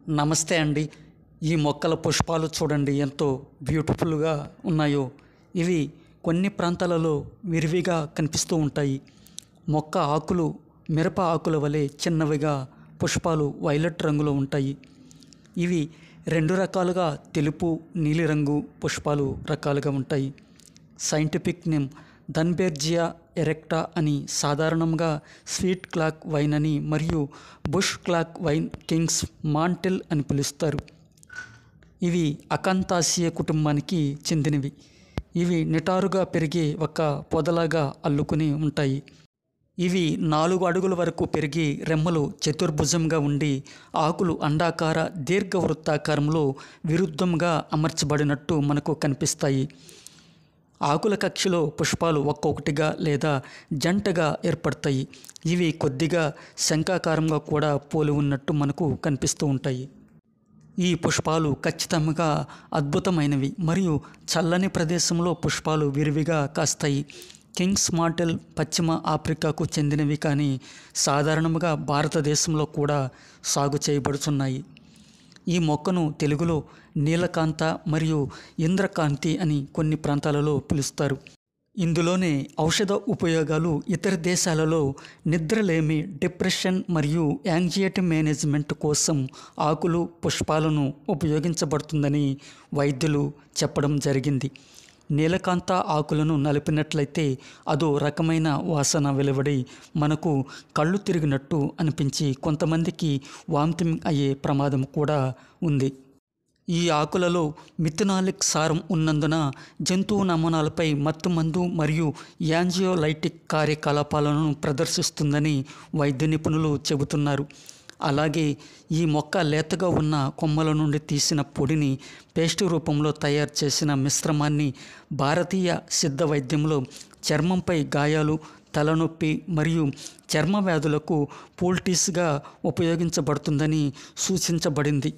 నమస్తే అండి. ఈ మొక్కల పుష్పాలు చూడండి ఎంతో బ్యూటిఫుల్గా ఉన్నాయో. ఇవి కొన్ని ప్రాంతాలలో విరివిగా కనిపిస్తూ ఉంటాయి. మొక్క ఆకులు మిరప ఆకుల వలె చిన్నవిగా, పుష్పాలు వైలెట్ రంగులో ఉంటాయి. ఇవి రెండు రకాలుగా తెలుపు, నీలిరంగు పుష్పాలు రకాలుగా ఉంటాయి. సైంటిఫిక్ నేమ్ ధన్బెర్జియా ఎరెక్టా అని, సాధారణంగా స్వీట్ క్లాక్ వైన్ అని మరియు bush clock wine Kings mantle అని పిలుస్తారు. ఇవి అకాంతాసియే కుటుంబానికి చెందినవి. ఇవి నిటారుగా పెరిగే ఒక పొదలాగా అల్లుకుని ఉంటాయి. ఇవి 4 అడుగుల వరకు పెరిగి రెమ్మలు చతుర్భుజంగా ఉండి ఆకులు అండాకార దీర్ఘవృత్తాకారంలో విరుద్ధంగా అమర్చబడినట్టు మనకు కనిపిస్తాయి. ఆకుల కక్షలో పుష్పాలు ఒక్కొక్కటిగా లేదా జంటగా ఏర్పడతాయి. ఇవి కొద్దిగా శంఖాకారంగా కూడా పోలి ఉన్నట్టు మనకు కనిపిస్తూ ఉంటాయి. ఈ పుష్పాలు ఖచ్చితంగా అద్భుతమైనవి మరియు చల్లని ప్రదేశంలో పుష్పాలు విరివిగా కాస్తాయి. కింగ్స్ మాంటెల్ పశ్చిమ ఆఫ్రికాకు చెందినవి కానీ సాధారణంగా భారతదేశంలో కూడా సాగు చేయబడుతున్నాయి. ఈ మొక్కను తెలుగులో నీలకాంత మరియు ఇంద్రకాంతి అని కొన్ని ప్రాంతాలలో పిలుస్తారు. ఇందులోనే ఔషధ ఉపయోగాలు ఇతర దేశాలలో నిద్రలేమి, డిప్రెషన్ మరియు యాంగ్జైటీ మేనేజ్మెంట్ కోసం ఆకులు, పుష్పాలను ఉపయోగించబడుతుందని వైద్యులు చెప్పడం జరిగింది. నీలకాంత ఆకులను నలిపినట్లయితే అదో రకమైన వాసన వెలువడి మనకు కళ్ళు తిరిగినట్టు అనిపించి కొంతమందికి వామిటింగ్ అయ్యే ప్రమాదం కూడా ఉంది. ఈ ఆకులలో మిథనాలిక్ సారం ఉన్నందున జంతువు నమూనాలపై మత్తుమందు మరియు యాంజియోలైటిక్ కార్యకలాపాలను ప్రదర్శిస్తుందని వైద్య నిపుణులు చెబుతున్నారు. అలాగే ఈ మొక్క లేతగా ఉన్న కొమ్మల నుండి తీసిన పొడిని పేస్ట్ రూపంలో తయారు చేసిన మిశ్రమాన్ని భారతీయ సిద్ధ వైద్యంలో చర్మంపై గాయాలు, తలనొప్పి మరియు చర్మ వ్యాధులకు పోల్టీస్గా ఉపయోగించబడుతుందని సూచించబడింది.